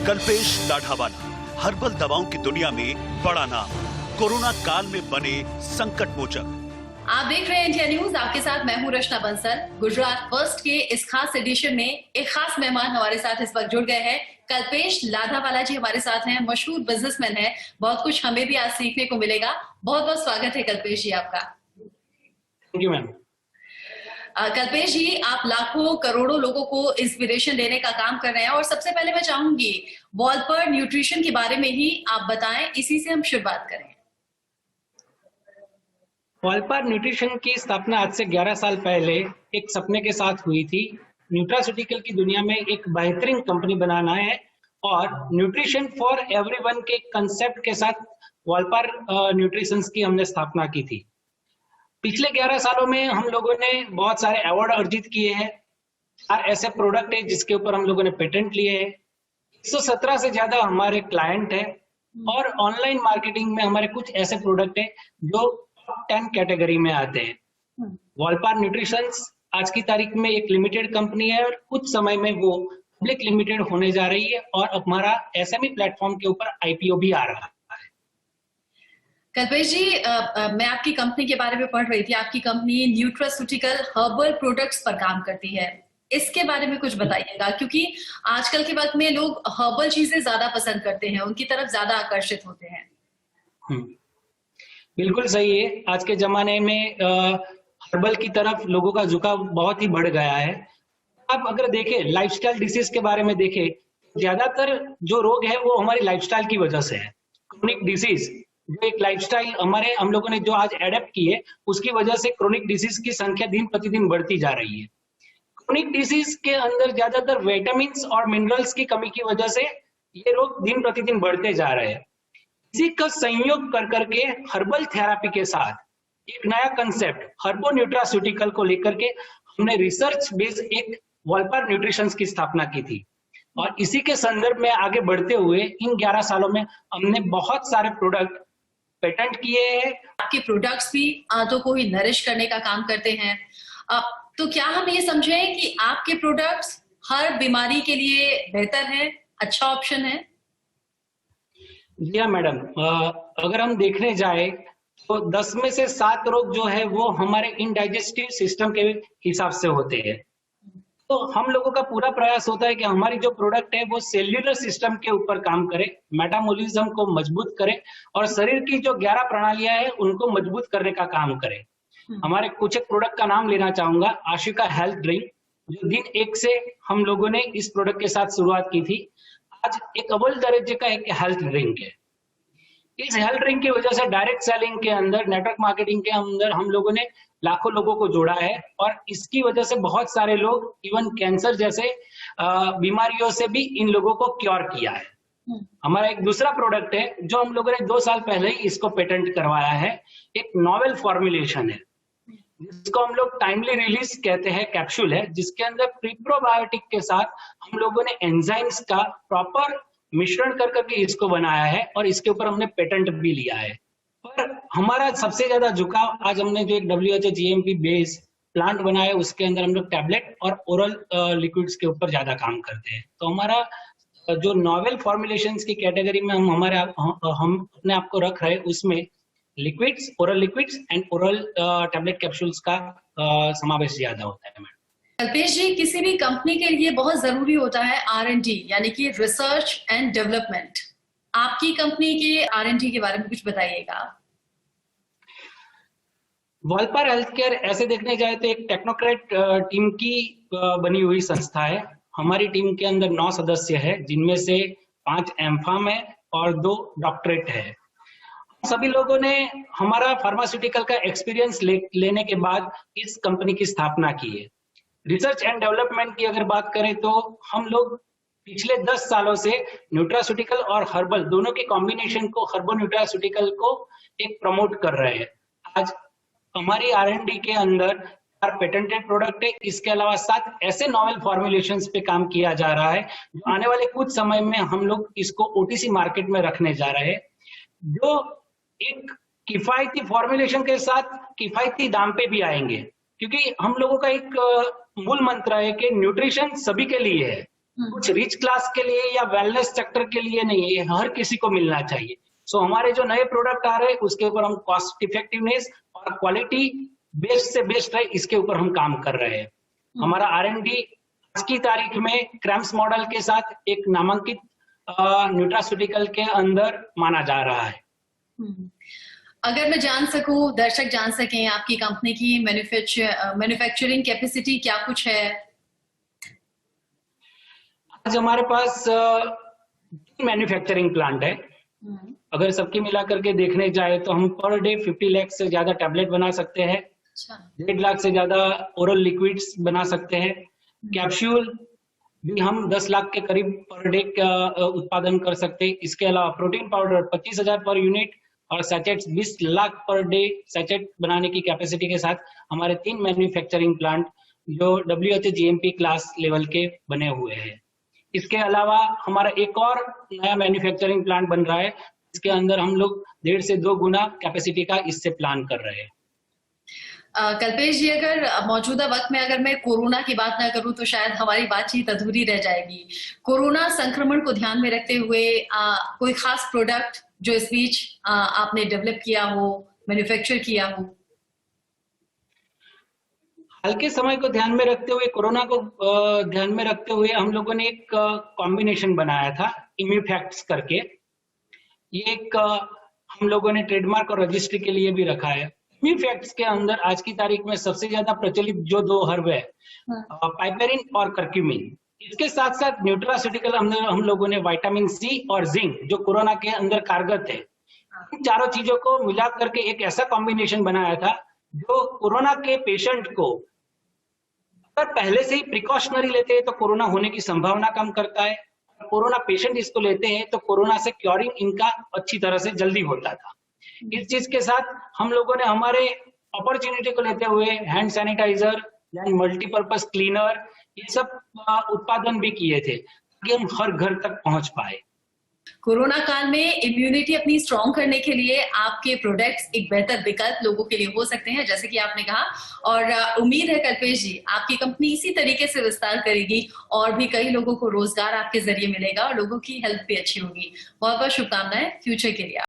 Kalpesh लाढ़ावाला, herbal दवाओं की दुनिया में बड़ा नाम, कोरोना काल में बने संकट मोचक। आप देख रहे हैं इंडिया न्यूज, आपके साथ मैं हूं रचना बंसल। गुजरात फर्स्ट के इस खास एडिशन में एक खास मेहमान हमारे साथ इस वक्त जुड़ गए हैं। कल्पेश लाढ़ावाला जी हमारे साथ हैं, मशहूर बिजनेसमैन हैं। बहुत कुछ हमें भी आज सीखने को मिलेगा। बहुत बहुत स्वागत है कल्पेश जी आपका। Thank you ma'am. Kalpesh ji, आप लाखों करोड़ों लोगों को इंस्पिरेशन देने का काम कर रहे हैं और सबसे पहले मैं चाहूंगी वॉलपर न्यूट्रिशन के बारे में ही आप बताएं, इसी से हम शुरुआत करें। वॉलपर न्यूट्रिशन की स्थापना आज से 11 साल पहले एक सपने के साथ हुई थी। न्यूट्रास्यूटिकल की दुनिया में एक बेहतरीन कंपनी बनाना है और न्यूट्रिशन फॉर एवरीवन के कंसेप्ट के साथ वॉलपर न्यूट्रिशंस की हमने स्थापना की थी। पिछले 11 सालों में हम लोगों ने बहुत सारे अवार्ड अर्जित किए हैं और ऐसे प्रोडक्ट है जिसके ऊपर हम लोगों ने पेटेंट लिए हैं। 117 से ज्यादा हमारे क्लाइंट है और ऑनलाइन मार्केटिंग में हमारे कुछ ऐसे प्रोडक्ट है जो 10 कैटेगरी में आते हैं। वॉलपर न्यूट्रिशंस आज की तारीख में एक लिमिटेड कंपनी है और कुछ समय में वो पब्लिक लिमिटेड होने जा रही है और हमारा एसएमई प्लेटफॉर्म के ऊपर आईपीओ भी आ रहा है। कल्पेश जी, मैं आपकी कंपनी के बारे में पढ़ रही थी। आपकी कंपनी न्यूट्रास्यूटिकल हर्बल प्रोडक्ट्स पर काम करती है। इसके बारे में कुछ बताइएगा, क्योंकि आजकल के वक्त में लोग हर्बल चीजें ज्यादा पसंद करते हैं, उनकी तरफ ज्यादा आकर्षित होते हैं। बिल्कुल सही है। आज के जमाने में हर्बल की तरफ लोगों का झुकाव बहुत ही बढ़ गया है। आप अगर देखें लाइफस्टाइल डिसीज के बारे में देखें, ज्यादातर जो रोग है वो हमारी लाइफस्टाइल की वजह से है। क्रोनिक डिसीज जो एक लाइफस्टाइल हम लोगों ने जो आज एडेप्ट की है, उसकी वजह से क्रोनिक डिसीज की संख्या दिन प्रतिदिन बढ़ती जा रही है। क्रोनिक डिसीज के अंदर ज्यादातर विटामिन्स और मिनरल्स की कमी की वजह से ये रोग दिन प्रतिदिन बढ़ते जा रहे हैं। इसी का संयोग कर करके हर्बल थेरेपी के साथ एक नया कंसेप्ट हर्बो न्यूट्रास्यूटिकल को लेकर के हमने रिसर्च बेस्ड एक वॉलपर न्यूट्रिशंस की स्थापना की थी और इसी के संदर्भ में आगे बढ़ते हुए इन 11 सालों में हमने बहुत सारे प्रोडक्ट पेटेंट किए हैं। आपके प्रोडक्ट्स भी आंतों को ही नरिश करने का काम करते हैं। तो क्या हम ये समझें कि आपके प्रोडक्ट्स हर बीमारी के लिए बेहतर है, अच्छा ऑप्शन है? जी हाँ मैडम, अगर हम देखने जाए तो 10 में से 7 रोग जो है वो हमारे इनडाइजेस्टिव सिस्टम के हिसाब से होते हैं। तो हम लोगों का पूरा प्रयास होता है कि हमारी जो प्रोडक्ट है वो सेल्यूलर सिस्टम के ऊपर काम करे, मेटाबॉलिज्म को मजबूत करे और शरीर की जो 11 प्रणालियां हैं उनको मजबूत करने का काम करे। हमारे कुछ एक प्रोडक्ट का नाम लेना चाहूंगा, आशिका हेल्थ ड्रिंक, जो दिन 1 से हम लोगों ने इस प्रोडक्ट के साथ शुरुआत की थी। आज एक अव्वल दर्जे का एक हेल्थ ड्रिंक है। इस हेल्थ ड्रिंक की वजह से डायरेक्ट सेलिंग के अंदर, नेटवर्क मार्केटिंग के अंदर हम लोगों ने लाखों लोगों को जोड़ा है और इसकी वजह से बहुत सारे लोग इवन कैंसर जैसे बीमारियों से भी इन लोगों को क्योर किया है। हमारा एक दूसरा प्रोडक्ट है जो हम लोगों ने 2 साल पहले ही इसको पेटेंट करवाया है। एक नॉवेल फॉर्मुलेशन है जिसको हम लोग टाइमली रिलीज कहते हैं, कैप्सूल है जिसके अंदर प्रीप्रोबायोटिक के साथ हम लोगों ने एंजाइम्स का प्रॉपर मिश्रण कर करके इसको बनाया है और इसके ऊपर हमने पेटेंट भी लिया है। पर हमारा सबसे ज्यादा झुकाव आज हमने जो एक WHO GMP बेस्ड प्लांट बनाया है उसके अंदर हम लोग टैबलेट और ओरल लिक्विड्स के ऊपर ज्यादा काम करते हैं। तो हमारा जो नॉवेल फॉर्मुलेशंस की कैटेगरी में हम अपने आप को रख रहे हैं, उसमें liquids, oral liquids and oral tablet capsules का समावेश ज्यादा होता है मैडम। कल्पेश जी, किसी भी कंपनी के लिए बहुत जरूरी होता है R&D, यानी कि रिसर्च एंड डेवलपमेंट। आपकी कंपनी के R&D के बारे में कुछ बताइएगा। वॉलपर हेल्थ केयर ऐसे देखने जाए तो एक टेक्नोक्रेट टीम की बनी हुई संस्था है। हमारी टीम के अंदर 9 सदस्य है, जिनमें से 5 एमफार्म है और 2 डॉक्टरेट है। सभी लोगों ने हमारा फार्मास्यूटिकल का एक्सपीरियंस लेने के बाद इस कंपनी की स्थापना की है। रिसर्च एंड डेवलपमेंट की अगर बात करें तो हम लोग पिछले 10 सालों से न्यूट्रास्यूटिकल और हर्बल दोनों के कॉम्बिनेशन को, हर्बो न्यूट्रास्यूटिकल को एक प्रमोट कर रहे हैं। आज हमारी R&D के अंदर 4 पेटेंटेड प्रोडक्ट है। इसके अलावा 7 ऐसे नॉवेल फॉर्मुलेशंस पे काम किया जा रहा है जो आने वाले कुछ समय में हम लोग इसको OTC मार्केट में रखने जा रहे हैं, जो एक किफायती फॉर्मुलेशन के साथ किफायती दाम पे भी आएंगे। क्योंकि हम लोगों का एक मूल मंत्र है कि न्यूट्रिशन सभी के लिए है, कुछ रिच क्लास के लिए या वेलनेस सेक्टर के लिए नहीं, ये हर किसी को मिलना चाहिए। सो हमारे जो नए प्रोडक्ट आ रहे हैं उसके ऊपर हम कॉस्ट इफेक्टिवनेस और क्वालिटी बेस्ट से बेस्ट है, इसके ऊपर हम काम कर रहे हैं। हमारा R&D आज की तारीख में क्रैम्स मॉडल के साथ एक नामांकित न्यूट्रास्यूटिकल के अंदर माना जा रहा है। अगर मैं जान सकूं, दर्शक जान सकें, आपकी कंपनी की मैन्युफैक्चरिंग कैपेसिटी क्या कुछ है? आज हमारे पास मैन्युफैक्चरिंग प्लांट है। अगर सबकी मिला करके देखने जाए तो हम पर डे 50 लाख से ज्यादा टैबलेट बना सकते हैं। 1.5 लाख से ज्यादा ओरल लिक्विड्स बना सकते हैं। कैप्सूल भी हम 10 लाख के करीब पर डे का उत्पादन कर सकते हैं। इसके अलावा प्रोटीन पाउडर 25,000 पर यूनिट और sachets 20 lakh per day sachet बनाने की कैपेसिटी के साथ हमारे 3 मैन्युफैक्चरिंग प्लांट जो WHO GMP क्लास लेवल के बने हुए हैं। इसके अलावा हमारा एक और नया मैन्युफैक्चरिंग प्लांट बन रहा है, इसके अंदर हम लोग 1.5 से 2 गुना कैपेसिटी का इससे प्लान कर रहे हैं। कल्पेश जी, अगर मौजूदा वक्त में अगर मैं कोरोना की बात ना करूं तो शायद हमारी बातचीत अधूरी रह जाएगी। कोरोना संक्रमण को ध्यान में रखते हुए कोई खास प्रोडक्ट जो इस बीच आपने डेवलप किया हो, मैन्युफैक्चर किया हो? हाल के समय को ध्यान में रखते हुए, कोरोना को ध्यान में रखते हुए हम लोगों ने एक कॉम्बिनेशन बनाया था इम्यूफैक्ट्स करके। ये एक हम लोगों ने ट्रेडमार्क और रजिस्ट्री के लिए भी रखा है। इम्यूफैक्ट्स के अंदर आज की तारीख में सबसे ज्यादा प्रचलित जो 2 हर्ब है, पाइपेरिन और कर्क्यूमिन। इसके साथ साथ न्यूट्रास्यूटिकल हम लोगों ने विटामिन C और जिंक जो कोरोना के अंदर कारगर थे, इन चारों चीजों को मिला करके एक ऐसा कॉम्बिनेशन बनाया था जो कोरोना के पेशेंट को अगर पहले से ही प्रिकॉशनरी लेते हैं तो कोरोना होने की संभावना कम करता है। कोरोना पेशेंट इसको लेते हैं तो कोरोना से क्योरिंग इनका अच्छी तरह से जल्दी होता था। इस चीज के साथ हम लोगों ने हमारे अपॉर्चुनिटी को लेते हुए हैंड सैनिटाइजर, मल्टीपर्पज क्लीनर, ये सब उत्पादन भी किए थे ताकि हम हर घर तक पहुंच पाए। कोरोना काल में इम्यूनिटी अपनी स्ट्रॉन्ग करने के लिए आपके प्रोडक्ट्स एक बेहतर विकल्प लोगों के लिए हो सकते हैं, जैसे कि आपने कहा। और उम्मीद है कल्पेश जी, आपकी कंपनी इसी तरीके से विस्तार करेगी और भी कई लोगों को रोजगार आपके जरिए मिलेगा और लोगों की हेल्थ भी अच्छी होगी। बहुत बहुत शुभकामनाएं फ्यूचर के लिए।